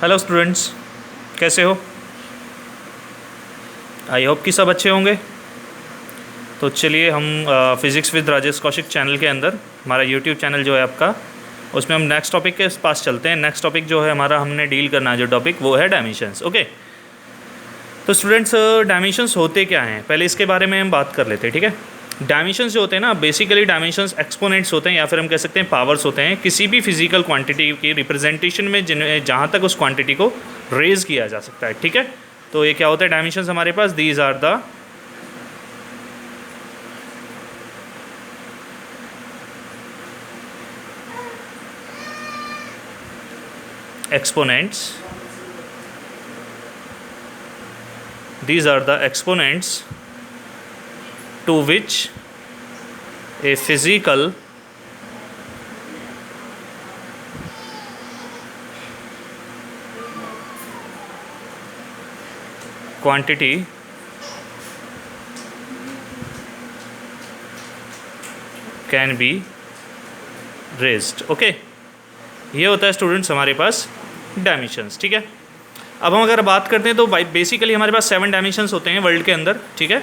Hello students, कैसे हो? I hope कि सब अच्छे होंगे। तो चलिए हम physics with Rajesh Kaushik channel के अंदर, हमारा यूट्यूब चैनल जो है आपका, उसमें हम नेक्स्ट टॉपिक के पास चलते हैं। नेक्स्ट टॉपिक जो है हमारा, हमने डील करना है जो टॉपिक, वो है डायमेंशंस। ओके, तो स्टूडेंट्स डायमेंशंस होते क्या हैं, पहले इसके बारे में हम बात कर लेते हैं। ठीक है, डायमेंशंस जो होते हैं ना, बेसिकली डायमेंशंस एक्सपोनेंट्स होते हैं, या फिर हम कह सकते हैं पावर्स होते हैं किसी भी फिजिकल क्वांटिटी की रिप्रेजेंटेशन में, जहाँ तक उस क्वांटिटी को रेज किया जा सकता है। ठीक है, तो ये क्या होता है डायमेंशंस हमारे पास? These are the exponents, these are the exponents to which a physical quantity can be raised। Okay, ये होता है स्टूडेंट्स हमारे पास डायमेंशंस। ठीक है, अब हम अगर बात करते हैं तो बेसिकली हमारे पास 7 डायमेंशंस होते हैं वर्ल्ड के अंदर। ठीक है,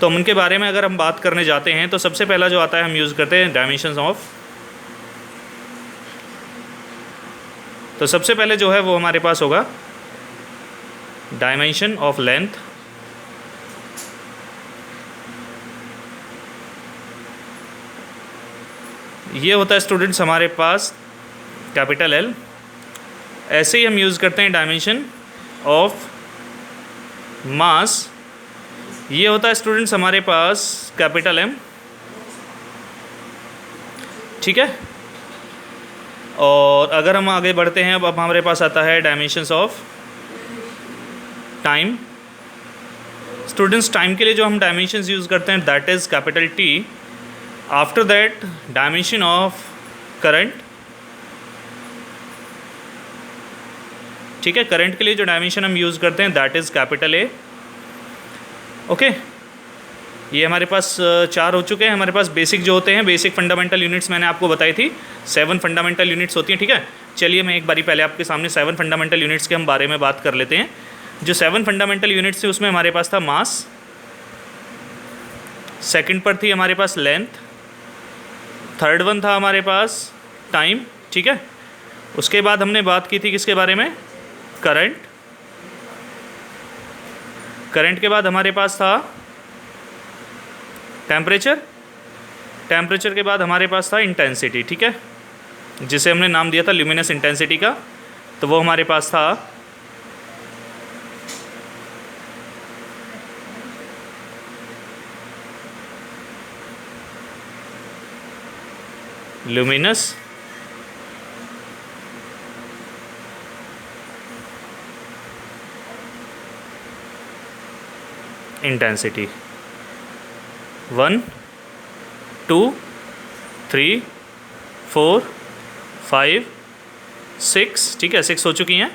तो हम उनके बारे में अगर हम बात करने जाते हैं तो सबसे पहला जो आता है, हम यूज़ करते हैं डायमेंशंस ऑफ। तो सबसे पहले जो है वो हमारे पास होगा डायमेंशन ऑफ लेंथ। ये होता है स्टूडेंट्स हमारे पास कैपिटल एल। ऐसे ही हम यूज़ करते हैं डायमेंशन ऑफ मास। ये होता है स्टूडेंट्स हमारे पास कैपिटल एम। ठीक है, और अगर हम आगे बढ़ते हैं, अब हमारे पास आता है dimensions of time. Students time के लिए जो हम डायमेंशंस यूज़ करते हैं, that is capital T. After that dimension of current. ठीक है, करंट के लिए जो डायमेंशन हम यूज़ करते हैं, that is capital A. Okay, ये हमारे पास 4 हो चुके हैं। हमारे पास बेसिक जो होते हैं, बेसिक फंडामेंटल यूनिट्स मैंने आपको बताई थी, 7 फंडामेंटल यूनिट्स होती हैं। ठीक है, चलिए मैं एक बारी पहले आपके सामने 7 फंडामेंटल यूनिट्स के हम बारे में बात कर लेते हैं। जो 7 फंडामेंटल यूनिट्स थी, उसमें हमारे पास था मास, सेकंड पर थी हमारे पास लेंथ, थर्ड वन था हमारे पास टाइम। ठीक है, उसके बाद हमने बात की थी किसके बारे में? करंट। करंट के बाद हमारे पास था टेम्परेचर। टेम्परेचर के बाद हमारे पास था इंटेंसिटी। ठीक है, जिसे हमने नाम दिया था ल्यूमिनस इंटेंसिटी का, तो वो हमारे पास था ल्यूमिनस इंटेंसिटी। 1 2 3 4 5 6। ठीक है, 6 हो चुकी हैं।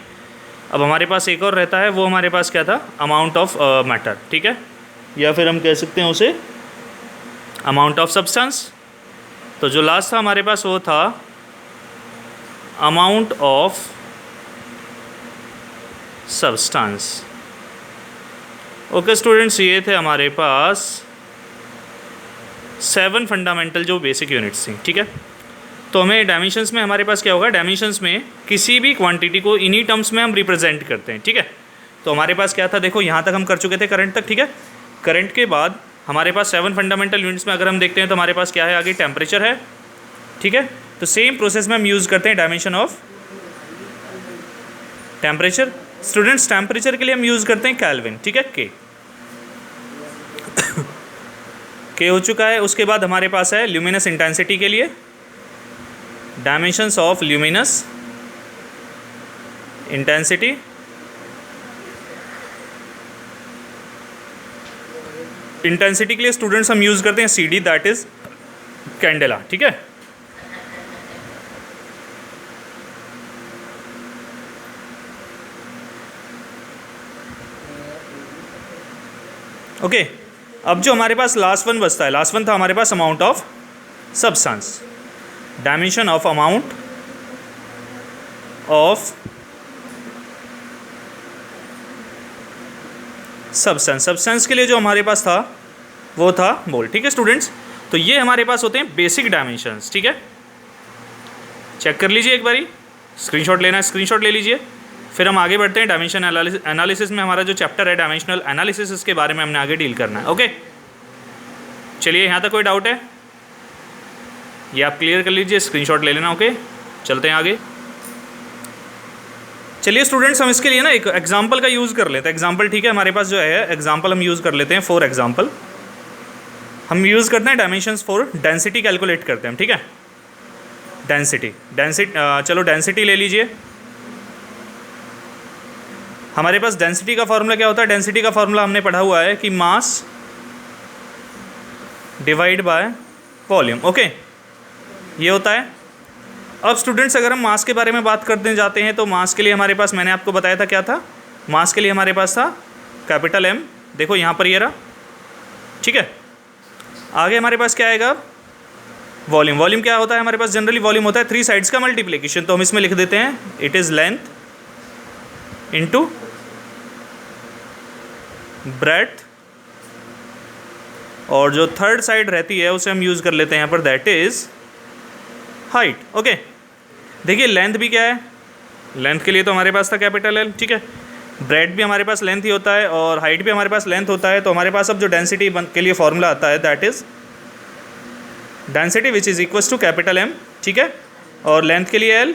अब हमारे पास एक और रहता है, वो हमारे पास क्या था? Amount of matter. ठीक है, या फिर हम कह सकते हैं उसे अमाउंट ऑफ सब्सटेंस। तो जो लास्ट था हमारे पास, वो था amount of substance. Okay students, ये थे हमारे पास 7 फंडामेंटल जो बेसिक यूनिट्स थी। ठीक है, तो हमें डायमेंशंस में हमारे पास क्या होगा? डायमेंशंस में किसी भी क्वांटिटी को इन्हीं टर्म्स में हम रिप्रेजेंट करते हैं। ठीक है, तो हमारे पास क्या था? देखो, यहाँ तक हम कर चुके थे करंट तक। ठीक है, करंट के बाद हमारे पास 7 फंडामेंटल यूनिट्स में अगर हम देखते हैं तो हमारे पास क्या है? आगे टेम्परेचर है। ठीक है, तो सेम प्रोसेस में हम यूज़ करते हैं dimension of temperature. Students, temperature के लिए हम यूज़ करते हैं केल्विन। ठीक है, के हो चुका है। उसके बाद हमारे पास है ल्यूमिनस इंटेंसिटी के लिए dimensions of luminous intensity. Intensity के लिए स्टूडेंट्स हम यूज़ करते हैं CD, दैट इज़ कैंडेला। ठीक है, ओके। अब जो हमारे पास लास्ट वन बचता है, लास्ट वन था हमारे पास amount of substance, dimension of amount of substance, substance के लिए जो हमारे पास था वो था मोल। ठीक है स्टूडेंट्स, तो ये हमारे पास होते हैं बेसिक डायमेंशंस। ठीक है, चेक कर लीजिए एक बारी, स्क्रीनशॉट लेना है स्क्रीनशॉट ले लीजिए। फिर हम आगे बढ़ते हैं डायमेंशन एनालिसिस में। हमारा जो चैप्टर है डायमेंशनल एनालिसिस, इसके बारे में हमने आगे डील करना है। ओके, चलिए यहाँ तक कोई डाउट है? ये आप क्लियर कर लीजिए, स्क्रीनशॉट ले लेना। ओके, चलते हैं आगे। चलिए स्टूडेंट्स, हम इसके लिए ना एक एग्जांपल का यूज़ कर लेते हैं। एग्जांपल, ठीक है, हमारे पास जो है एग्जांपल हम यूज़ कर लेते हैं। फॉर एग्जांपल हम यूज़ करते हैं डायमेंशंस फॉर डेंसिटी कैलकुलेट करते हैं। ठीक है, डेंसिटी चलो डेंसिटी ले लीजिए। हमारे पास डेंसिटी का फॉर्मूला क्या होता है? डेंसिटी का फॉर्मूला हमने पढ़ा हुआ है कि mass divide by volume. Okay, ये होता है। अब स्टूडेंट्स, अगर हम मास के बारे में बात करते जाते हैं तो मास के लिए हमारे पास, मैंने आपको बताया था क्या था, मास के लिए हमारे पास था कैपिटल एम। देखो यहाँ पर ये रहा। ठीक है, आगे हमारे पास क्या आएगा? वॉल्यूम। वॉल्यूम क्या होता है हमारे पास? जनरली वॉल्यूम होता है थ्री साइड्स का मल्टीप्लिकेशन। तो हम इसमें लिख देते हैं it is length into breadth, और जो थर्ड साइड रहती है उसे हम यूज़ कर लेते हैं यहाँ पर, दैट इज़ हाइट। ओके, देखिए लेंथ भी क्या है? लेंथ के लिए तो हमारे पास था कैपिटल एल। ठीक है, ब्रेड भी हमारे पास लेंथ ही होता है और हाइट भी हमारे पास लेंथ होता है। तो हमारे पास अब जो डेंसिटी के लिए फॉर्मूला आता है that is density which is equals to capital M. ठीक है, और लेंथ के लिए एल,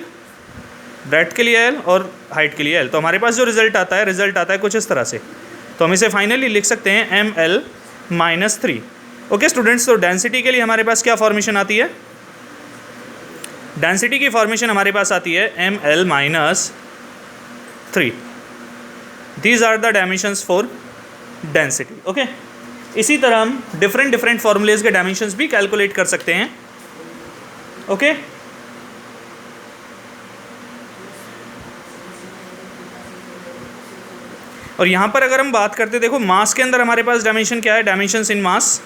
ब्रेड के लिए एल और हाइट के लिए एल। तो हमारे पास जो रिजल्ट आता है कुछ इस तरह से। तो हम इसे फाइनली लिख सकते हैं M L minus 3। Okay students, तो डेंसिटी के लिए हमारे पास क्या फॉर्मेशन आती है? डेंसिटी की फॉर्मेशन हमारे पास आती है M L minus 3। These are the dimensions for density. Okay, इसी तरह हम डिफरेंट फॉर्मूलेज के डायमेंशंस भी कैलकुलेट कर सकते हैं। ओके, और यहाँ पर अगर हम बात करते, देखो मास के अंदर हमारे पास डायमेंशन क्या है? Dimensions in mass,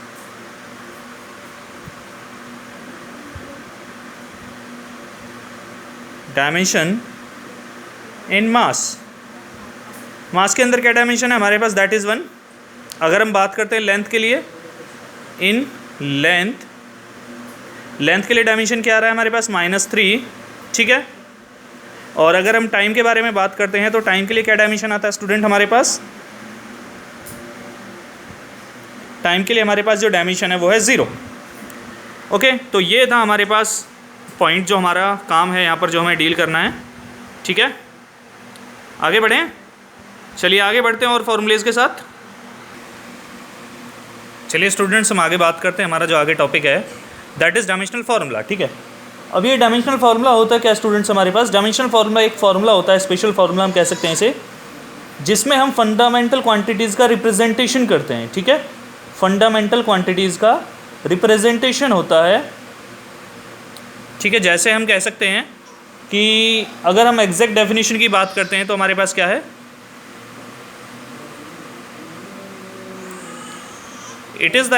dimension in मास। मास के अंदर क्या डायमेंशन है हमारे पास? That is 1। अगर हम बात करते हैं लेंथ के लिए, इन लेंथ के लिए डायमेंशन क्या आ रहा है हमारे पास? -3। ठीक है, और अगर हम टाइम के बारे में बात करते हैं तो टाइम के लिए क्या डायमेंशन आता है स्टूडेंट हमारे पास? टाइम के लिए हमारे पास जो डायमेंशन है वो है 0। ओके, तो ये था हमारे पास पॉइंट जो हमारा काम है यहाँ पर, जो हमें डील करना है। ठीक है, आगे बढ़ें। चलिए आगे बढ़ते हैं और फॉर्मूलेज के साथ। चलिए स्टूडेंट्स, हम आगे बात करते हैं। हमारा जो आगे टॉपिक है दैट इज़ डायमेंशनल फार्मूला। ठीक है, अब ये डायमेंशनल फार्मूला होता है क्या स्टूडेंट्स? हमारे पास डायमेंशनल फार्मूला एक फार्मूला होता है, स्पेशल फार्मूला हम कह सकते हैं इसे, जिसमें हम फंडामेंटल क्वांटिटीज़ का रिप्रेजेंटेशन करते हैं। ठीक है, फंडामेंटल क्वांटिटीज़ का रिप्रेजेंटेशन होता है। ठीक है, जैसे हम कह सकते हैं कि अगर हम एग्जैक्ट डेफिनेशन की बात करते हैं तो हमारे पास क्या है? It is the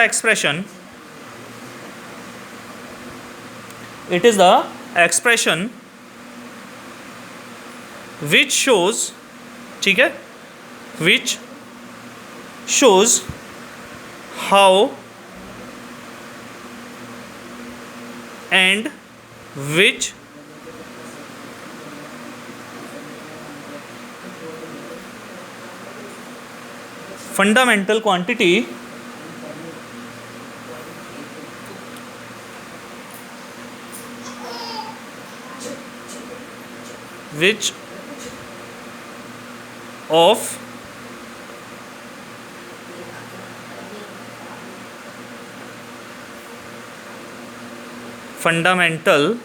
expression which shows, ठीक है, विच shows how and which fundamental quantity which of fundamental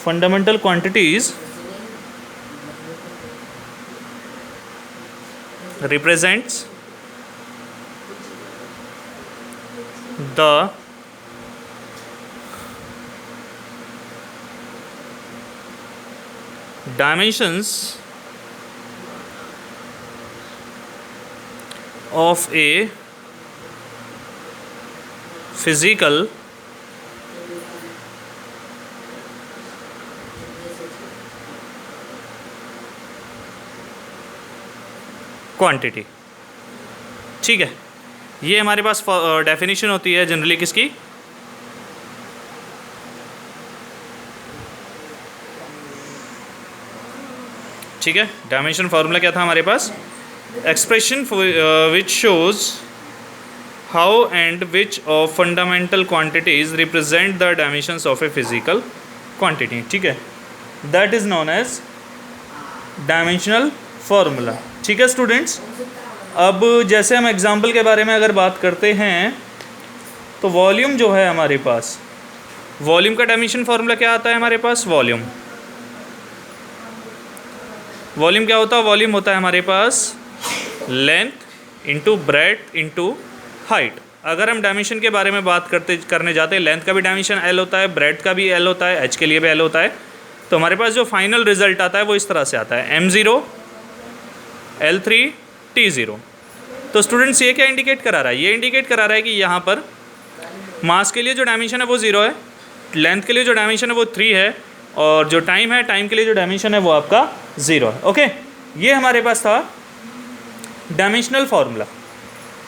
fundamental quantities represents the dimensions of a physical quantity. ठीक है, ये हमारे पास डेफिनेशन होती है जनरली किसकी, ठीक है। डायमेंशन फार्मूला क्या था हमारे पास, expression which shows how and which of fundamental quantities represent the dimensions of a physical quantity. ठीक है, that is known as dimensional formula. ठीक है स्टूडेंट्स, अब जैसे हम एग्जाम्पल के बारे में अगर बात करते हैं तो वॉल्यूम जो है हमारे पास, वॉल्यूम का डायमेंशन फार्मूला क्या आता है हमारे पास, वॉल्यूम क्या होता है, वॉल्यूम होता है हमारे पास length into breadth into height. अगर हम डायमेंशन के बारे में बात करने जाते हैं, लेंथ का भी डायमेंशन एल होता है, ब्रेड्थ का भी एल होता है, एच के लिए भी एल होता है। तो हमारे पास जो फाइनल रिजल्ट आता है वो इस तरह से आता है, m0 l3 t0। तो स्टूडेंट्स ये क्या इंडिकेट करा रहा है, ये इंडिकेट करा रहा है कि यहाँ पर मास के लिए जो डायमेंशन है वो 0 है, लेंथ के लिए जो डायमेंशन है वो 3 है, और जो टाइम है, टाइम के लिए जो डायमेंशन है वो आपका 0 है। ओके, ये हमारे पास था डायमेंशनल फार्मूला।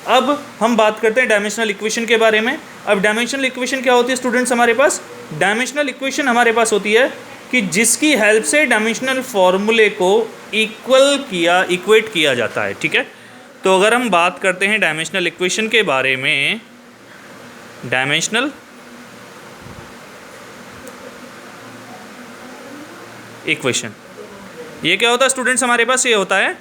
अब हम बात करते हैं डायमेंशनल इक्वेशन के बारे में। अब डायमेंशनल इक्वेशन क्या होती है स्टूडेंट्स हमारे पास, डायमेंशनल इक्वेशन हमारे पास होती है कि जिसकी हेल्प से डायमेंशनल फार्मूले को इक्वेट किया जाता है। ठीक है, तो अगर हम बात करते हैं डायमेंशनल इक्वेशन के बारे में, डायमेंशनल इक्वेशन ये क्या होता है स्टूडेंट्स हमारे पास, ये होता है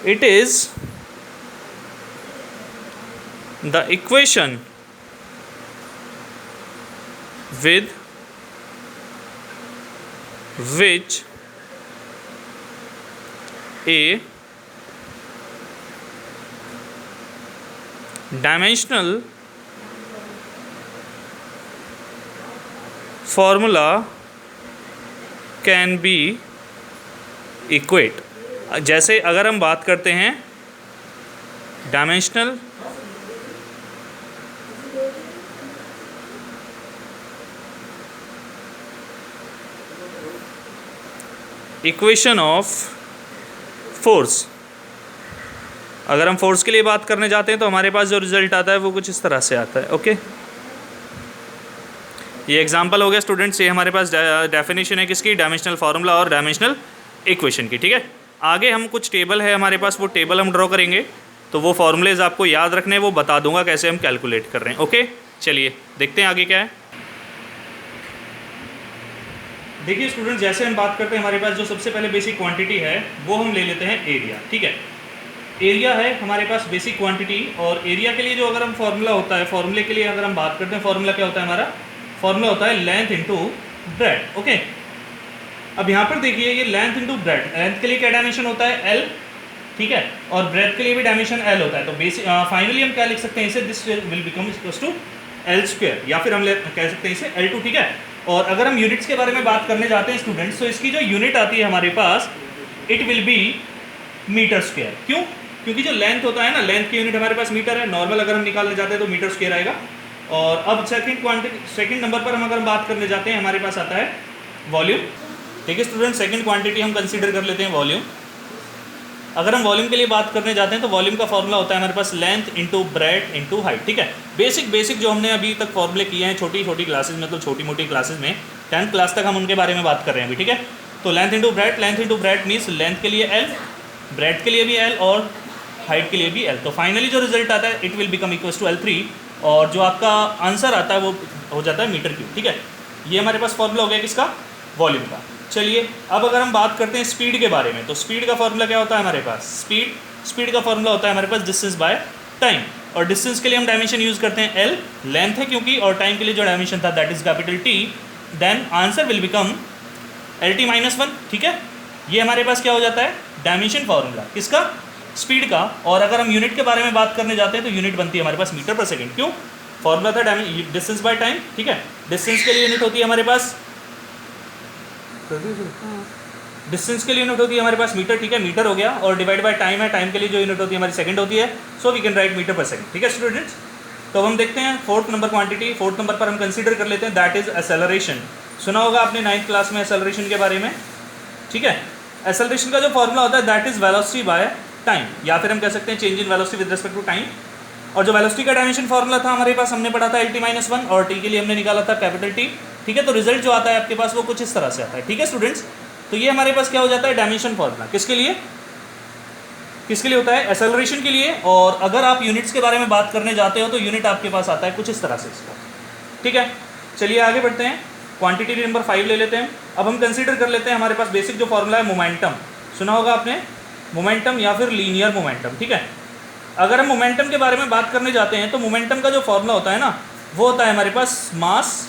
it is the equation with which a dimensional formula can be equate। जैसे अगर हम बात करते हैं डायमेंशनल इक्वेशन ऑफ फोर्स, अगर हम फोर्स के लिए बात करने जाते हैं तो हमारे पास जो रिजल्ट आता है वो कुछ इस तरह से आता है। ओके, ये एग्जांपल हो गया स्टूडेंट्स, ये हमारे पास डेफिनेशन है किसकी, डायमेंशनल फार्मूला और डायमेंशनल इक्वेशन की। ठीक है, आगे हम कुछ टेबल है हमारे पास, वो टेबल हम ड्रॉ करेंगे, तो वो फॉर्मूलेज आपको याद रखने, वो बता दूंगा कैसे हम कैलकुलेट कर रहे हैं। ओके, चलिए देखते हैं आगे क्या है। देखिए स्टूडेंट, जैसे हम बात करते हैं हमारे पास जो सबसे पहले बेसिक क्वांटिटी है वो हम ले लेते हैं एरिया। ठीक है, एरिया है हमारे पास बेसिक क्वांटिटी, और एरिया के लिए जो अगर हम फार्मूला होता है, फार्मूले के लिए अगर हम बात करते हैं, फार्मूला क्या होता है हमारा, फार्मूला होता है लेंथ इंटू ब्रेड्थ। ओके, अब यहाँ पर देखिए ये लेंथ इंटू ब्रेड्थ, लेंथ के लिए क्या डायमेंशन होता है एल, ठीक है, और ब्रेड्थ के लिए भी डायमेंशन एल होता है। तो बेसिक फाइनली हम क्या लिख सकते हैं इसे, this will become equals to L square, या फिर हम कह सकते हैं इसे L2। ठीक है, और अगर हम यूनिट्स के बारे में बात करने जाते हैं स्टूडेंट्स, तो इसकी जो यूनिट आती है हमारे पास, it will be metre square. क्यों, क्योंकि जो लेंथ होता है ना, लेंथ की यूनिट हमारे पास मीटर है, नॉर्मल अगर हम निकालने जाते हैं तो मीटर स्क्वायर आएगा। और अब सेकंड नंबर पर हम अगर बात करने जाते हैं, हमारे पास आता है वॉल्यूम। ठीक है स्टूडेंट, सेकंड क्वांटिटी हम कंसीडर कर लेते हैं वॉल्यूम। अगर हम वॉल्यूम के लिए बात करने जाते हैं तो वॉल्यूम का फॉर्मूला होता है हमारे पास length into breadth into height. ठीक है, बेसिक जो हमने अभी तक फॉर्मूले किए हैं छोटी क्लासेस, मतलब छोटी मोटी क्लासेस में, 10th क्लास तक हम उनके बारे में बात कर रहे हैं अभी। ठीक है, तो length into breadth means length के लिए एल, ब्रेड्थ के लिए भी एल, और हाइट के लिए भी एल। तो फाइनली जो रिजल्ट आता है it will become equals to L3, और जो आपका आंसर आता है वो हो जाता है मीटर क्यूब। ठीक है, ये हमारे पास फॉर्मूला हो गया किसका, वॉल्यूम का। चलिए अब अगर हम बात करते हैं स्पीड के बारे में, तो स्पीड का फॉर्मूला क्या होता है हमारे पास, स्पीड का फॉर्मूला होता है हमारे पास डिस्टेंस बाय टाइम, और डिस्टेंस के लिए हम डायमेंशन यूज़ करते हैं एल, लेंथ है क्योंकि, और टाइम के लिए जो डायमेंशन था that is capital T, then answer will become LT-1। ठीक है, ये हमारे पास क्या हो जाता है, डायमेंशन फार्मूला किसका, स्पीड का। और अगर हम यूनिट के बारे में बात करने जाते हैं तो यूनिट बनती है हमारे पास मीटर पर सेकेंड। क्यों, फॉर्मूला था डिस्टेंस बाय टाइम। ठीक है, डिस्टेंस के लिए यूनिट होती है हमारे पास डिस्टेंस के लिए यूनिट होती है हमारे पास मीटर, ठीक है, मीटर हो गया, और डिवाइड बाय टाइम है, टाइम के लिए जो यूनिट होती है हमारी सेकंड होती है, so we can write metre per second, ठीक है स्टूडेंट्स। तो अब हम देखते हैं fourth number quantity, fourth number पर हम कंसीडर कर लेते हैं, दैट इज एक्सेलरेशन। सुना होगा आपने 9th क्लास में एक्सेलरेशन के बारे में, ठीक है। एक्सेलरेशन का जो फॉर्मूला होता है that is velocity by time, या फिर हम कह सकते हैं change in velocity with respect to time. और जो वेलोसिटी का डायमेंशन फॉर्मूला था हमारे पास, हमने पढ़ा था LT-1 और टी के लिए हमने निकाला था कैपिटल टी, ठीक है। तो रिजल्ट जो आता है आपके पास वो कुछ इस तरह से आता है, ठीक है स्टूडेंट्स। तो ये हमारे पास क्या हो जाता है, डायमेंशन फॉर्मूला किसके लिए, किसके लिए होता है, एक्सेलरेशन के लिए। और अगर आप यूनिट्स के बारे में बात करने जाते हो तो यूनिट आपके पास आता है कुछ इस तरह से इसका, ठीक है। चलिए आगे बढ़ते हैं, क्वांटिटी नंबर 5 ले लेते हैं। अब हम कंसीडर कर लेते हैं हमारे पास बेसिक जो फॉर्मूला है मोमेंटम, सुना होगा आपने मोमेंटम या फिर लीनियर मोमेंटम, ठीक है। अगर हम मोमेंटम के बारे में बात करने जाते हैं तो मोमेंटम का जो फॉर्मूला होता है ना, वो होता है हमारे पास मास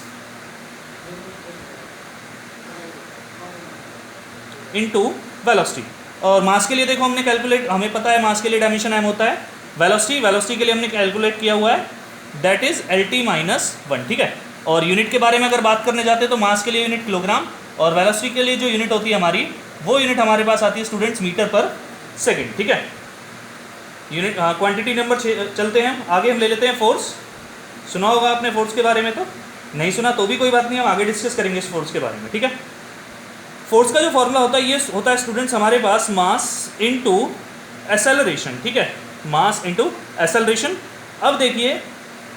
इनटू वेलोसिटी। और मास के लिए देखो हमने कैलकुलेट, हमें पता है मास के लिए डायमेंशन m होता है, वेलोसिटी के लिए हमने कैलकुलेट किया हुआ है दैट इज LT-1, ठीक है। और यूनिट के बारे में अगर बात करने जाते हैं तो मास के लिए यूनिट किलोग्राम, और वेलोसिटी के लिए जो यूनिट होती है हमारी, वो यूनिट हमारे पास आती है स्टूडेंट्स मीटर पर सेकेंड, ठीक है। यूनिट क्वांटिटी नंबर 6 चलते हैं आगे, हम ले लेते हैं फोर्स। सुना होगा आपने फोर्स के बारे में, तो नहीं सुना तो भी कोई बात नहीं, हम आगे डिस्कस करेंगे इस फोर्स के बारे में, ठीक है। फोर्स का जो फॉर्मूला होता है ये होता है स्टूडेंट्स हमारे पास मास इनटू एक्सेलरेशन, ठीक है, मास इनटू एक्सेलरेशन। अब देखिए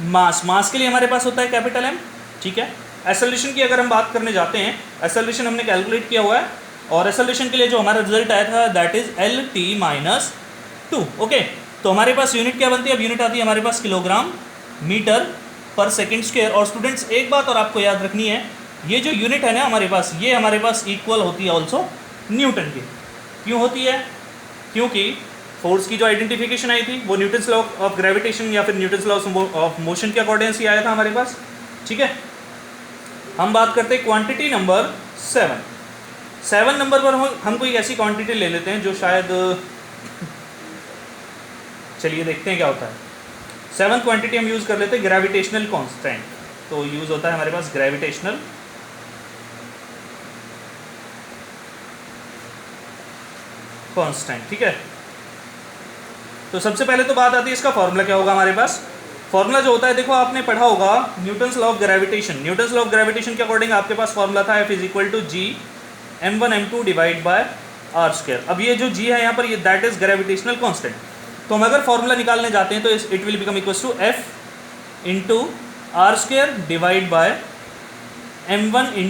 मास के लिए हमारे पास होता है कैपिटल M, ठीक है। एक्सेलरेशन की अगर हम बात करने जाते हैं, एक्सेलरेशन हमने कैलकुलेट किया हुआ है, और एक्सेलरेशन के लिए जो हमारा रिजल्ट आया था दैट इज LT-2, ओके। तो हमारे पास यूनिट क्या बनती है, अब यूनिट आती है हमारे पास किलोग्राम मीटर पर सेकेंड स्क्वायर। और स्टूडेंट्स एक बात और आपको याद रखनी है, ये जो यूनिट है ना हमारे पास, ये हमारे पास इक्वल होती है ऑल्सो न्यूटन की। क्यों होती है, क्योंकि फोर्स की जो आइडेंटिफिकेशन आई थी वो न्यूटन्स लॉ ऑफ ग्रेविटेशन या फिर न्यूटन्स लॉ ऑफ मोशन के अकॉर्डिंग ही आया था हमारे पास, ठीक है। हम बात करते हैं क्वांटिटी नंबर 7 नंबर पर हम कोई ऐसी क्वांटिटी ले लेते हैं जो शायद, चलिए देखते हैं क्या होता है। 7th क्वांटिटी हम यूज़ कर लेते हैं ग्रेविटेशनल कांस्टेंट। तो यूज़ होता है हमारे पास ग्रेविटेशनल कांस्टेंट, ठीक है। तो सबसे पहले तो बात आती है इसका फॉर्मूला क्या होगा हमारे पास। फॉर्मूला जो होता है देखो आपने पढ़ा होगा Newton's law of gravitation. Newton's law of gravitation के अकॉर्डिंग आपके पास फॉर्मूला था F = G m1 m2 divide by r²। अब ये जो G है यहाँ पर, ये दैट इज ग्रेविटेशनल कांस्टेंट। तो हम अगर फॉर्मूला निकालने जाते हैं तो it will become equal to F × r² divide by m1 ×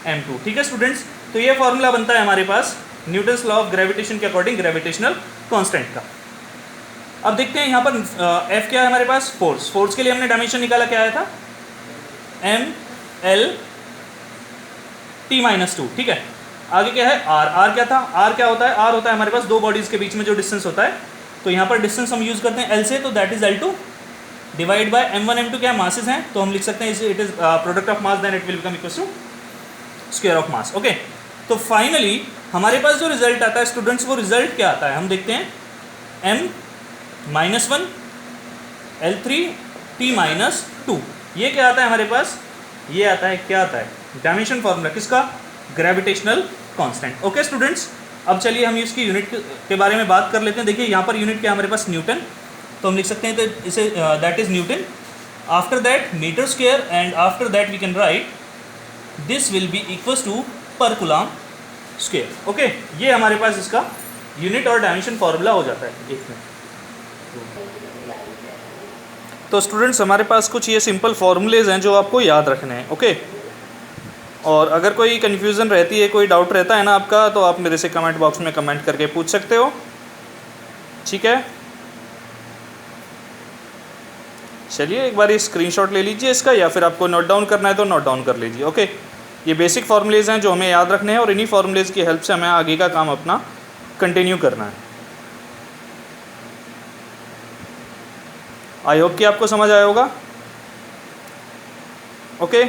m2, ठीक है स्टूडेंट्स। तो ये फॉर्मूला बनता है हमारे पास न्यूटन्स लॉ ऑफ ग्रेविटेशन के अकॉर्डिंग ग्रेविटेशनल कांस्टेंट का। अब देखते हैं यहाँ पर F क्या है हमारे पास, फोर्स के लिए हमने डायमेंशन निकाला, क्या आया था ML/T-2, ठीक है। आगे क्या है R क्या था, R क्या होता है, R होता है हमारे पास दो बॉडीज के बीच में जो डिस्टेंस होता है। तो यहाँ पर डिस्टेंस हम यूज़ करते हैं L से, तो that is L2 divide by m1 m2 क्या मासेस हैं, तो हम लिख सकते हैं it is product of mass, then it will become equal to square of mass, okay. तो फाइनली हमारे पास जो रिजल्ट आता है स्टूडेंट्स, वो रिजल्ट क्या आता है, हम देखते हैं m-1 L3T-2, ये क्या आता है हमारे पास, ये आता है, क्या आता है, डायमेंशन फॉर्मूला किसका, ग्रेविटेशनल कांस्टेंट, ओके स्टूडेंट्स। अब चलिए हम इसकी यूनिट के बारे में बात कर लेते हैं। देखिए यहाँ पर यूनिट क्या हमारे पास, न्यूटन, तो हम लिख सकते हैं तो इसे that is newton, after that metre square, and after that we can write this will be equals to per coulomb square, okay. ये हमारे पास इसका यूनिट और डायमेंशन फॉर्मूला हो जाता है एक में। तो स्टूडेंट्स हमारे पास कुछ ये सिंपल फॉर्मूलेज हैं जो आपको याद रखने हैं, ओके। और अगर कोई कन्फ्यूज़न रहती है, कोई डाउट रहता है ना आपका, तो आप मेरे से कमेंट बॉक्स में कमेंट करके पूछ सकते हो, ठीक है। चलिए एक बार स्क्रीनशॉट ले लीजिए इसका, या फिर आपको नोट डाउन करना है तो नोट डाउन कर लीजिए, ओके। ये बेसिक फॉर्मूलेज हैं जो हमें याद रखने हैं, और इन्हीं फॉर्मूलेज की हेल्प से हमें आगे का काम अपना कंटिन्यू करना है। आई होप कि आपको समझ आया होगा, ओके।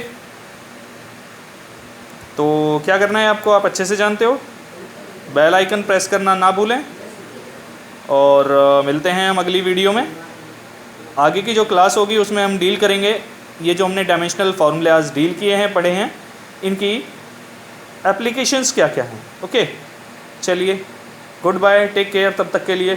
तो क्या करना है आपको, आप अच्छे से जानते हो, बेल आइकन प्रेस करना ना भूलें, और मिलते हैं हम अगली वीडियो में। आगे की जो क्लास होगी उसमें हम डील करेंगे ये जो हमने डायमेंशनल फार्मूले आज डील किए हैं, पढ़े हैं, इनकी एप्लीकेशंस क्या क्या हैं। ओके, चलिए गुड बाय, टेक केयर तब तक के लिए।